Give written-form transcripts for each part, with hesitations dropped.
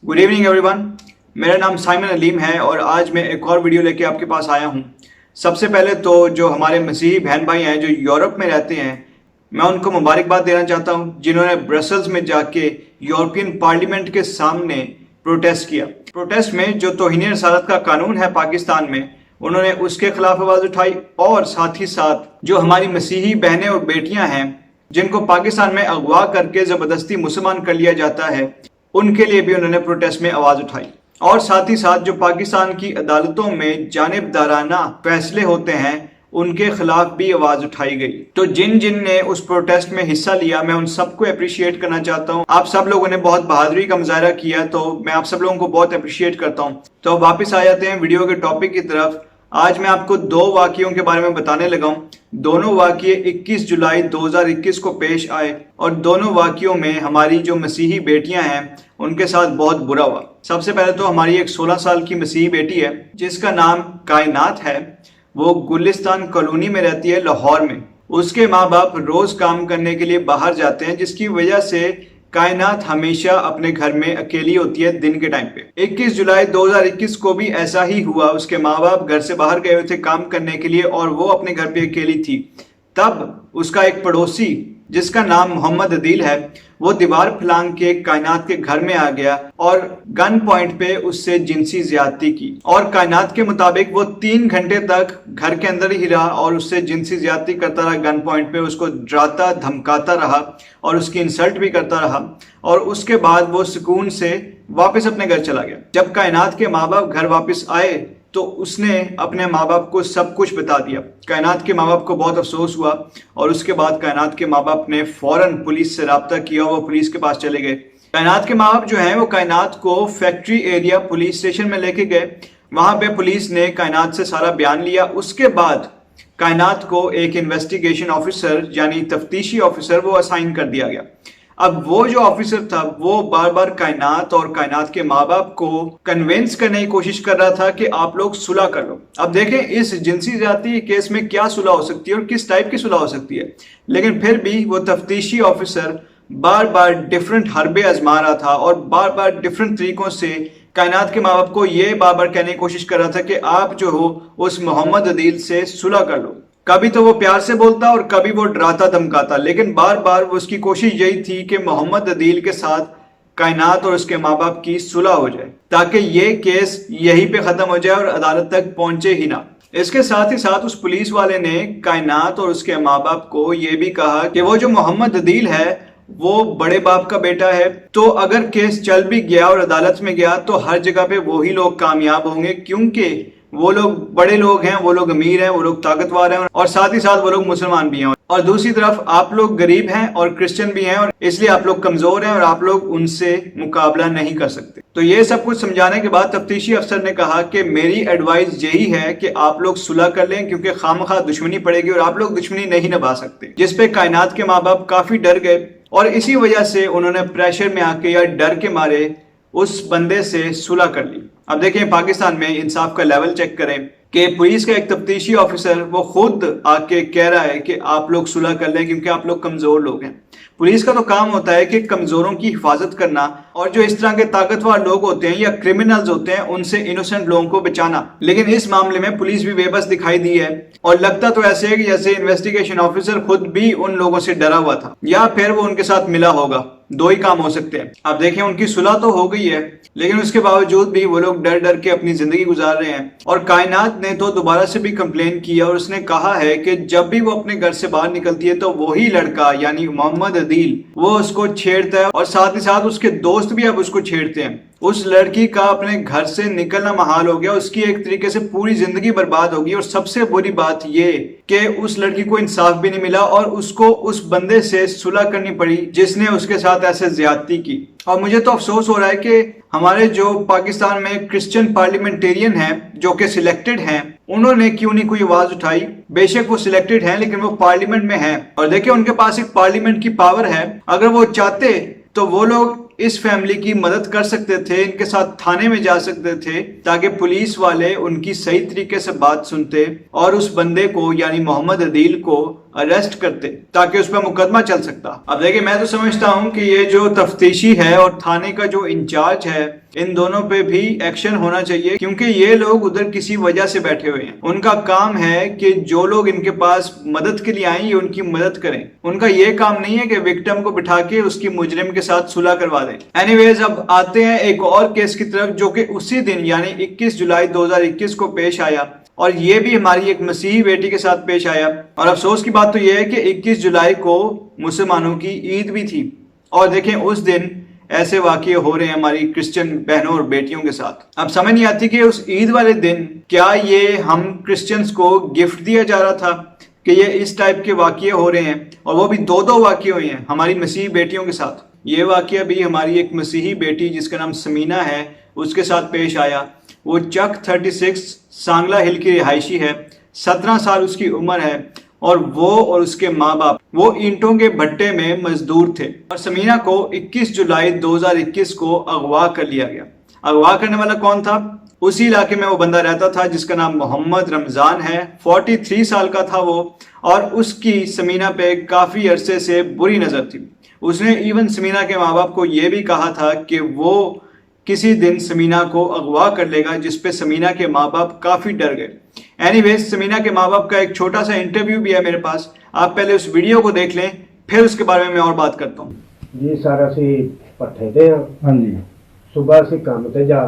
Good evening everyone. मेरा नाम Simon Aleem है और आज मैं एक और वीडियो लेके आपके पास आया हूँ। सबसे पहले तो जो हमारे मसीही बहन भाई हैं जो यूरोप में रहते हैं, मैं उनको मुबारकबाद देना चाहता हूँ जिन्होंने ब्रसल्स में जाके यूरोपियन पार्लियामेंट के सामने प्रोटेस्ट किया। प्रोटेस्ट में जो तौहीन रसालत का कानून है पाकिस्तान में, उन्होंने उसके खिलाफ आवाज़ उठाई और साथ ही साथ जो हमारी मसीही बहनें और बेटियां हैं जिनको पाकिस्तान में अगवा करके ज़बरदस्ती मुसलमान कर लिया जाता है, उनके लिए भी उन्होंने प्रोटेस्ट में आवाज़ उठाई। और साथ ही साथ जो पाकिस्तान की अदालतों में जानिबदाराना फैसले होते हैं, उनके खिलाफ भी आवाज़ उठाई गई। तो जिन जिन ने उस प्रोटेस्ट में हिस्सा लिया, मैं उन सबको अप्रिशिएट करना चाहता हूँ। आप सब लोगों ने बहुत बहादुरी का मुजाहरा किया, तो मैं आप सब लोगों को बहुत अप्रिशिएट करता हूँ। तो वापस आ जाते हैं वीडियो के टॉपिक की तरफ। आज मैं आपको दो वाक़ियों के बारे में बताने लगा हूँ। दोनों वाक़ये 21 जुलाई 2021 को पेश आए और दोनों वाक़ियों में हमारी जो मसीही बेटियां हैं उनके साथ बहुत बुरा हुआ। सबसे पहले तो हमारी एक 16 साल की मसीही बेटी है जिसका नाम कायनात है। वो गुलिस्तान कॉलोनी में रहती है, लाहौर में। उसके माँ बाप रोज काम करने के लिए बाहर जाते हैं, जिसकी वजह से कायनात हमेशा अपने घर में अकेली होती है दिन के टाइम पे। 21 जुलाई 2021 को भी ऐसा ही हुआ। उसके माँ बाप घर से बाहर गए हुए थे काम करने के लिए और वो अपने घर पे अकेली थी। तब उसका एक पड़ोसी जिसका नाम मोहम्मद अदील है, वो दीवार फलांग के कायनात के घर में आ गया और गन पॉइंट पे उससे जिनसी ज्यादती की। और कायनात के मुताबिक वो 3 घंटे तक घर के अंदर ही रहा और उससे जिनसी ज्यादती करता रहा। गन पॉइंट पे उसको डराता धमकाता रहा और उसकी इंसल्ट भी करता रहा। और उसके बाद वो सुकून से वापस अपने घर चला गया। जब कायनात के माँ बाप घर वापस आए तो उसने अपने माँ बाप को सब कुछ बता दिया। कायनात के माँ बाप को बहुत अफसोस हुआ और उसके बाद कायनात के माँ बाप ने फौरन पुलिस से राब्ता किया। वो पुलिस के पास चले गए। कायनात के माँ बाप जो हैं वो कायनात को फैक्ट्री एरिया पुलिस स्टेशन में लेके गए। वहाँ पे पुलिस ने कायनात से सारा बयान लिया। उसके बाद कायनात को एक इन्वेस्टिगेशन ऑफिसर यानी तफ्तीशी ऑफिसर वो असाइन कर दिया गया। अब वो जो ऑफिसर था वो बार बार कायनात और कायनात के माँ बाप को कन्विंस करने की कोशिश कर रहा था कि आप लोग सुलह कर लो। अब देखें इस जिनसी ज्यादती केस में क्या सुलह हो सकती है और किस टाइप की सुलह हो सकती है। लेकिन फिर भी वो तफ्तीशी ऑफिसर बार बार डिफरेंट हरबे आजमा रहा था और बार बार डिफरेंट तरीकों से कायनात के माँ बाप को ये बार बार कहने की कोशिश कर रहा था कि आप जो हो उस मोहम्मद अदील से सुलह कर लो। कभी तो वो प्यार से बोलता और कभी वो डराता धमकाता, लेकिन बार बार उसकी कोशिश यही थी कि मोहम्मद अदील के साथ कायनात और उसके माँ बाप की सुलह हो जाए ताकि ये केस यहीं पे खत्म हो जाए और अदालत तक पहुंचे ही ना। इसके साथ ही साथ उस पुलिस वाले ने कायनात और उसके माँ बाप को ये भी कहा कि वो जो मोहम्मद अदील है वो बड़े बाप का बेटा है, तो अगर केस चल भी गया और अदालत में गया तो हर जगह पे वही लोग कामयाब होंगे, क्योंकि वो लोग बड़े लोग हैं, वो लोग अमीर हैं, वो लोग ताकतवर हैं और साथ ही साथ वो लोग मुसलमान भी हैं। और दूसरी तरफ आप लोग गरीब हैं और क्रिश्चियन भी हैं और इसलिए आप लोग कमजोर हैं और आप लोग उनसे मुकाबला नहीं कर सकते। तो ये सब कुछ समझाने के बाद तफ्तीशी अफसर ने कहा कि मेरी एडवाइस यही है कि आप लोग सुलह कर लें, क्योंकि खामखा दुश्मनी पड़ेगी और आप लोग दुश्मनी नहीं निभा सकते। जिसपे कायनात के माँ बाप काफी डर गए और इसी वजह से उन्होंने प्रेशर में आके या डर के मारे उस बंदे से सुलह कर ली। अब देखें पाकिस्तान में इंसाफ का लेवल चेक करें कि पुलिस का एक तफ्तीशी ऑफिसर वो खुद आके कह रहा है कि आप लोग सुलह कर लें क्योंकि आप लोग कमजोर लोग हैं। पुलिस का तो काम होता है कि कमजोरों की हिफाजत करना और जो इस तरह के ताकतवर लोग होते हैं या क्रिमिनल्स होते हैं उनसे इनोसेंट लोगों को बचाना। लेकिन इस मामले में पुलिस भी बेबस दिखाई दी है और लगता तो ऐसे है कि जैसे इन्वेस्टिगेशन ऑफिसर खुद भी उन लोगों से डरा हुआ था या फिर वो उनके साथ मिला होगा। दो ही काम हो सकते हैं। अब देखें उनकी सुलह तो हो गई है, लेकिन उसके बावजूद भी वो लोग डर डर के अपनी जिंदगी गुजार रहे हैं। और कायनात ने तो दोबारा से भी कंप्लेन किया और उसने कहा है कि जब भी वो अपने घर से बाहर निकलती है तो वही लड़का यानी मोहम्मद अदील वो उसको छेड़ता है और साथ ही साथ उसके दोस्त भी अब उसको छेड़ते हैं। उस लड़की का अपने घर से निकलना महाल हो गया, उसकी एक तरीके से पूरी जिंदगी बर्बाद होगी। और सबसे बुरी बात ये कि उस लड़की को इंसाफ भी नहीं मिला और उसको उस बंदे से सुलह करनी पड़ी जिसने उसके साथ ऐसे ज्यादती की। और मुझे तो अफसोस हो रहा है कि हमारे जो पाकिस्तान में क्रिश्चियन पार्लियामेंटेरियन हैं जो कि सिलेक्टेड हैं, उन्होंने क्यों नहीं कोई आवाज उठाई। बेशक वो सिलेक्टेड हैं लेकिन वो पार्लियामेंट में हैं और देखिए उनके पास एक पार्लियामेंट की पावर है। अगर वो चाहते तो वो लोग इस फैमिली की मदद कर सकते थे, इनके साथ थाने में जा सकते थे ताकि पुलिस वाले उनकी सही तरीके से बात सुनते और उस बंदे को यानी मोहम्मद अदील को अरेस्ट करते ताकि उस पर मुकदमा चल सकता। अब देखिए, मैं तो समझता हूं कि ये जो तफ्तीशी है और थाने का जो इंचार्ज है, इन दोनों पे भी एक्शन होना चाहिए, क्योंकि ये लोग उधर किसी वजह से बैठे हुए हैं। उनका काम है कि जो लोग इनके पास मदद के लिए आए ये उनकी मदद करें। उनका ये काम नहीं है कि विक्टिम को बिठा के उसकी मुजरिम के साथ सुलह करवा दें। एनीवेज, अब आते हैं एक और केस की तरफ जो कि उसी दिन यानी 21 जुलाई 2021 को पेश आया, और ये भी हमारी एक मसीही बेटी के साथ पेश आया। और अफसोस की बात तो यह है कि 21 जुलाई को मुसलमानों की ईद भी थी, और देखें उस दिन ऐसे वाक़ये हो रहे हैं हमारी क्रिश्चियन बहनों और बेटियों के साथ। अब समझ नहीं आती कि उस ईद वाले दिन क्या ये हम क्रिश्चियंस को गिफ्ट दिया जा रहा था कि ये इस टाइप के वाक़ये हो रहे हैं, और वो भी दो वाक़ये हुए हैं हमारी मसीही बेटियों के साथ। ये वाक़या भी हमारी एक मसीही बेटी जिसका नाम समीना है उसके साथ पेश आया। वो चक 36 सांगला हिल की रिहायशी है, 17 साल उसकी उम्र है, और वो और उसके माँ बाप वो ईंटों के भट्टे में मजदूर थे। और समीना को 21 जुलाई 2021 को अगवा कर लिया गया। अगवा करने वाला कौन था? उसी इलाके में वो बंदा रहता था जिसका नाम मोहम्मद रमजान है। 43 साल का था वो, और उसकी समीना पे काफी अरसे से बुरी नजर थी। उसने इवन समीना के माँ बाप को ये भी कहा था कि वो किसी दिन समीना को अगवा कर लेगा, जिस पे समीना के माँ बाप काफी डर गए। एनीवेज, समीना के माँ बाप का एक छोटा सा इंटरव्यू भी है मेरे पास, आप पहले उस वीडियो को देख लें, फिर उसके बारे में मैं और बात करता हूँ। जी सर, ਅਸੀਂ ਪੱਠੇ ਤੇ ਆ। ਹਾਂਜੀ। ਸਵੇਰ ਅਸੀਂ ਕੰਮ ਤੇ ਜਾ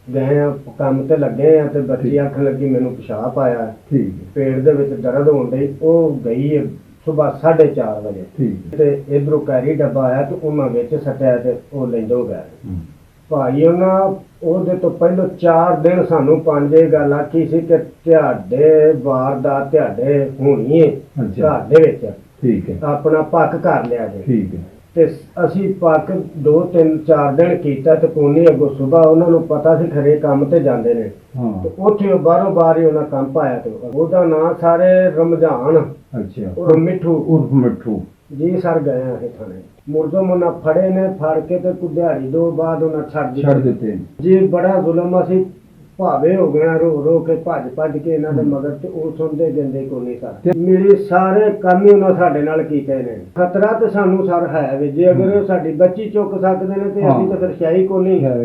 ਗਏ ਆ, ਕੰਮ ਤੇ ਲੱਗੇ ਆ ਤੇ ਬੱਚੀ ਆਖਣ ਲੱਗੀ ਮੈਨੂੰ ਪਿਸ਼ਾਬ ਆਇਆ। ਠੀਕ ਹੈ। ਪੇਟ ਦੇ ਵਿੱਚ ਦਰਦ ਹੋਣ ਡਈ, ਉਹ ਗਈ ਹੈ ਸਵੇਰ 4:30 ਵਜੇ। ਠੀਕ ਤੇ ਇਧਰੋਂ ਕੈਰੀ ਡੱਬਾ ਆਇਆ ਤੇ ਉਹਨਾਂ ਵਿੱਚ ਸੱਟਿਆ ਤੇ ਉਹ ਲੈਂਦੋ ਗਏ। ਭਾਈ ਉਹਨਾਂ ਉਹਦੇ ਤੋਂ ਪਹਿਲਾਂ 4 ਦਿਨ ਸਾਨੂੰ 5 ਗੱਲ ਆਖੀ ਸੀ ਕਿ ਤੁਹਾਡੇ ਵਾਰਦਾਤ ਤੁਹਾਡੇ ਹੋਣੀ ਹੈ ਘਰ ਦੇ ਵਿੱਚ। ਠੀਕ ਹੈ। ਆਪਣਾ ਪੱਕ ਕਰ ਲਿਆ ਜੇ। ਠੀਕ ਹੈ। ਤੇ ਅਸੀਂ ਪੱਕ 2-3-4 ਦਿਨ ਕੀਤਾ ਤੇ ਕੋਨੀ ਅੱਗੋਂ ਸਵੇਰ ਉਹਨਾਂ ਨੂੰ ਪਤਾ ਸੀ ਖਰੇ ਕੰਮ ਤੇ ਜਾਂਦੇ ਨੇ। ਤੇ ਉੱਥੇ ਉਹ ਬਾਹਰੋਂ ਬਾਹਰ ਹੀ ਉਹਨਾਂ ਕੰਮ ਪਾਇਆ ਤੇ ਉਹਦਾ ਨਾਂ ਸਾਰੇ ਰਮਜ਼ਾਨ। ਅੱਛਾ। ਉਹ ਮਿੱਠੂ ਜੀ ਸਰ ਗਏ ਆ ਅਸੀਂ ਥਾਣੇ। ਮੁਰਜ਼ੋ ਮੁੰਨਾ ਫੜੇ ਨੇ, ਫੜ ਕੇ ਤੇ ਕੋਈ ਦਿਹਾੜੀ ਦੋ ਬਾਅਦ ਉਹਨਾਂ ਛੱਡ ਦਿੱਤੇ ਜੀ। ਬੜਾ ਜ਼ੁਲਮ ਅਸੀਂ ਭਾਵੇਂ ਹੋ ਗਿਆ, ਰੋ ਕੇ ਭੱਜ ਕੇ ਇਹਨਾਂ ਦੇ ਮਗਰ, ਤੇ ਉਹ ਸੁਣਦੇ ਦਿੰਦੇ ਕੋਈ ਨਹੀਂ ਸਰ। ਮੇਰੇ ਸਾਰੇ ਕੰਮ ਹੀ ਉਹਨਾਂ ਸਾਡੇ ਨਾਲ ਕੀਤੇ ਨੇ। ਖਤਰਾ ਤੇ ਸਾਨੂੰ ਸਰ ਹੈ ਵੀ ਜੇ ਅਗਰ ਸਾਡੀ ਬੱਚੀ ਚੁੱਕ ਸਕਦੇ ਨੇ ਤੇ ਅਸੀਂ ਤਾਂ ਫਿਰ ਸ਼ਾਹੀ ਕੋ ਨਹੀਂ ਹੈ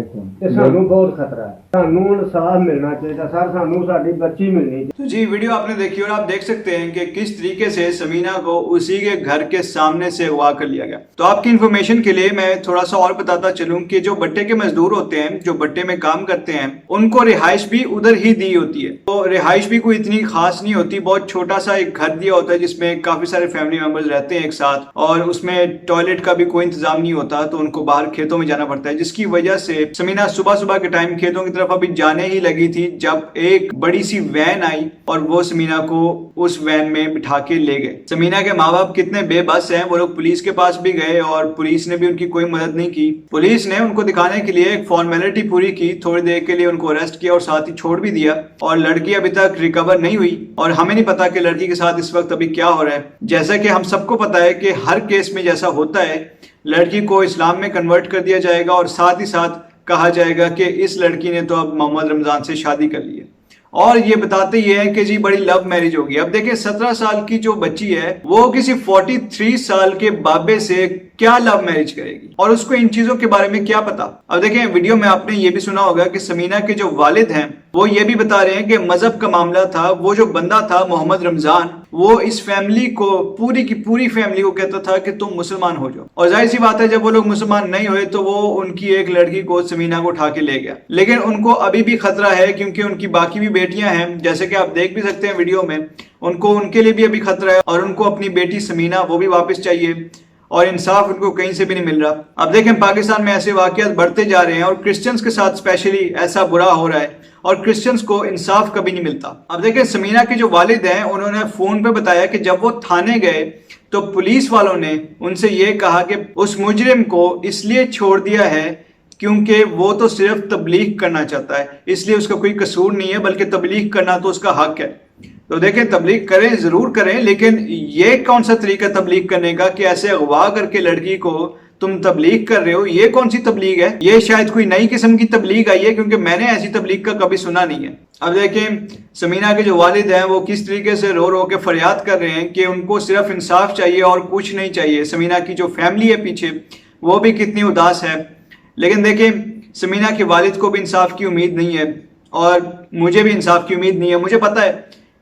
ਤੇ ਸਾਨੂੰ ਬਹੁਤ ਖਤਰਾ है। ਸਾਨੂੰ इंसाफ मिलना चाहिए सर, ਸਾਨੂੰ ਸਾਡੀ ਬੱਚੀ मिलनी चाहिए। तो जी, वीडियो आपने देखी और आप देख सकते हैं कि किस तरीके से समीना को उसी के घर के सामने से अगवा कर लिया गया। तो आपकी इन्फॉर्मेशन के लिए मैं थोड़ा सा और बताता चलूं कि जो भट्टे के मजदूर होते हैं, जो भट्टे में काम करते हैं, उनको रिहाइश भी उधर ही दी होती है। तो रिहाइश भी कोई इतनी खास नहीं होती, बहुत छोटा सा एक घर दिया होता है जिसमें काफी सारे फैमिली मेंबर्स रहते हैं एक साथ, और उसमें टॉयलेट का भी कोई इंतजाम नहीं होता, तो उनको बाहर खेतों में जाना पड़ता है, जिसकी वजह से समीना सुबह के टाइम खेतों की तरफ अभी जाने ही लगी थी जब एक बड़ी सी वैन आई और वो समीना को उस वैन में बिठा के ले गए। समीना के माँ बाप कितने बेबस हैं, वो लोग पुलिस के पास भी गए और पुलिस ने भी उनकी कोई मदद नहीं की। पुलिस ने उनको दिखाने के लिए एक फॉर्मेलिटी पूरी की, थोड़ी देर के लिए उनको अरेस्ट किया और साथ ही छोड़ भी दिया, और लड़की अभी तक रिकवर नहीं हुई, और हमें नहीं पता कि लड़की के साथ इस वक्त अभी क्या हो रहा है। जैसा कि हम सबको पता है कि हर केस में जैसा होता है, लड़की को इस्लाम में कन्वर्ट कर दिया जाएगा और साथ ही साथ कहा जाएगा कि इस लड़की ने तो अब मोहम्मद रमजान से शादी कर ली है, और ये बताते ये हैं कि जी बड़ी लव मैरिज होगी। अब देखिए, 17 साल की जो बच्ची है वो किसी 43 साल के बाबे से क्या लव मैरिज करेगी, और उसको इन चीजों के बारे में क्या पता। अब देखें, वीडियो में आपने ये भी सुना होगा कि समीना के जो वालिद हैं वो ये भी बता रहे हैं कि मजहब का मामला था। वो जो बंदा था मोहम्मद रमजान, वो इस फैमिली को, पूरी की पूरी फैमिली को कहता था कि तुम मुसलमान हो जाओ, और जाहिर सी बात है जब वो लोग मुसलमान नहीं हुए तो वो उनकी एक लड़की को, समीना को उठा के ले गया। लेकिन उनको अभी भी खतरा है, क्योंकि उनकी बाकी भी बेटियां हैं, जैसे कि आप देख भी सकते हैं वीडियो में, उनके लिए भी अभी खतरा है, और उनको अपनी बेटी समीना वो भी वापस चाहिए, और इंसाफ उनको कहीं से भी नहीं मिल रहा। अब देखें, पाकिस्तान में ऐसे वाकयात बढ़ते जा रहे हैं, और क्रिश्चियंस के साथ स्पेशली ऐसा बुरा हो रहा है, और क्रिश्चियंस को इंसाफ कभी नहीं मिलता। अब देखें, समीना के जो वालिद हैं उन्होंने फोन पे बताया कि जब वो थाने गए तो पुलिस वालों ने उनसे ये कहा कि उस मुजरिम को इसलिए छोड़ दिया है क्योंकि वो तो सिर्फ तबलीग करना चाहता है, इसलिए उसका कोई कसूर नहीं है, बल्कि तबलीग करना तो उसका हक है। तो देखें, तबलीग करें, जरूर करें, लेकिन ये कौन सा तरीका तबलीग करने का कि ऐसे अगवा करके लड़की को تم تبلیغ کر رہے ہو، یہ کون سی تبلیغ ہے؟ یہ شاید کوئی نئی قسم کی تبلیغ آئی ہے، کیونکہ میں نے ایسی تبلیغ کا کبھی سنا نہیں ہے۔ اب دیکھیں سمینہ کے جو والد ہیں وہ کس طریقے سے رو رو کے فریاد کر رہے ہیں کہ ان کو صرف انصاف چاہیے اور کچھ نہیں چاہیے۔ سمینہ کی جو فیملی ہے پیچھے وہ بھی کتنی اداس ہے، لیکن دیکھیں سمینہ کے والد کو بھی انصاف کی امید نہیں ہے اور مجھے بھی انصاف کی امید نہیں ہے۔ مجھے پتا ہے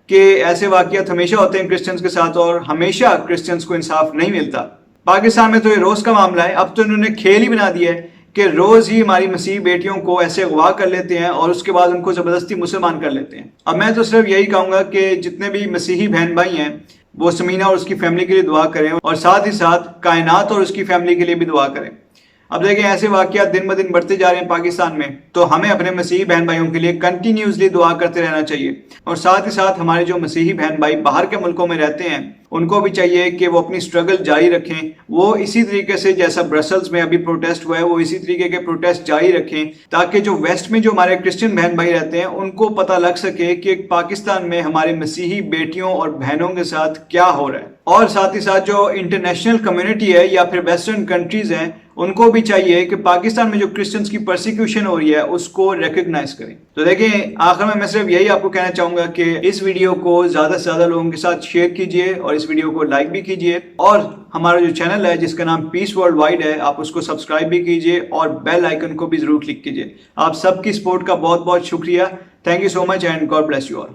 کہ ایسے واقعات ہمیشہ ہوتے ہیں کرسچنز کے ساتھ اور ہمیشہ کرسچنز کو انصاف نہیں ملتا۔ پاکستان میں تو یہ روز کا معاملہ ہے، اب تو انہوں نے کھیل ہی بنا دیا ہے کہ روز ہی ہماری مسیحی بیٹیوں کو ایسے اغوا کر لیتے ہیں اور اس کے بعد ان کو زبردستی مسلمان کر لیتے ہیں۔ اب میں تو صرف یہی کہوں گا کہ جتنے بھی مسیحی بہن بھائی ہیں وہ سمینہ اور اس کی فیملی کے لیے دعا کریں اور ساتھ ہی ساتھ کائنات اور اس کی فیملی کے لیے بھی دعا کریں۔ اب دیکھیں ایسے واقعات دن بدن بڑھتے جا رہے ہیں پاکستان میں، تو ہمیں اپنے مسیحی بہن بھائیوں کے لیے کنٹینیوسلی دعا کرتے رہنا چاہیے، اور ساتھ ہی ساتھ ہمارے جو مسیحی بہن بھائی باہر کے ملکوں میں رہتے ہیں ان کو بھی چاہیے کہ وہ اپنی سٹرگل جاری رکھیں، وہ اسی طریقے سے جیسا برسلز میں ابھی پروٹیسٹ ہوا ہے وہ اسی طریقے کے پروٹیسٹ جاری رکھیں، تاکہ جو ویسٹ میں جو ہمارے کرسچن بہن بھائی رہتے ہیں ان کو پتہ لگ سکے کہ پاکستان میں ہمارے مسیحی بیٹیوں اور بہنوں کے ساتھ کیا ہو رہا ہے۔ اور ساتھ ہی ساتھ جو انٹرنیشنل کمیونٹی ہے یا پھر ویسٹرن کنٹریز ہیں ان کو بھی چاہیے کہ پاکستان میں جو کرسچنز کی پرسیکیوشن ہو رہی ہے اس کو ریکگنائز کریں۔ تو دیکھیں آخر میں صرف یہی آپ کو کہنا چاہوں گا کہ اس ویڈیو کو زیادہ سے زیادہ لوگوں کے ساتھ شیئر کیجئے اور اس ویڈیو کو لائک بھی کیجئے، اور ہمارا جو چینل ہے جس کا نام پیس ورلڈ وائڈ ہے آپ اس کو سبسکرائب بھی کیجئے اور بیل آئیکن کو بھی ضرور کلک کیجئے۔ آپ سب کی سپورٹ کا بہت بہت شکریہ۔ Thank you so much and God bless you all.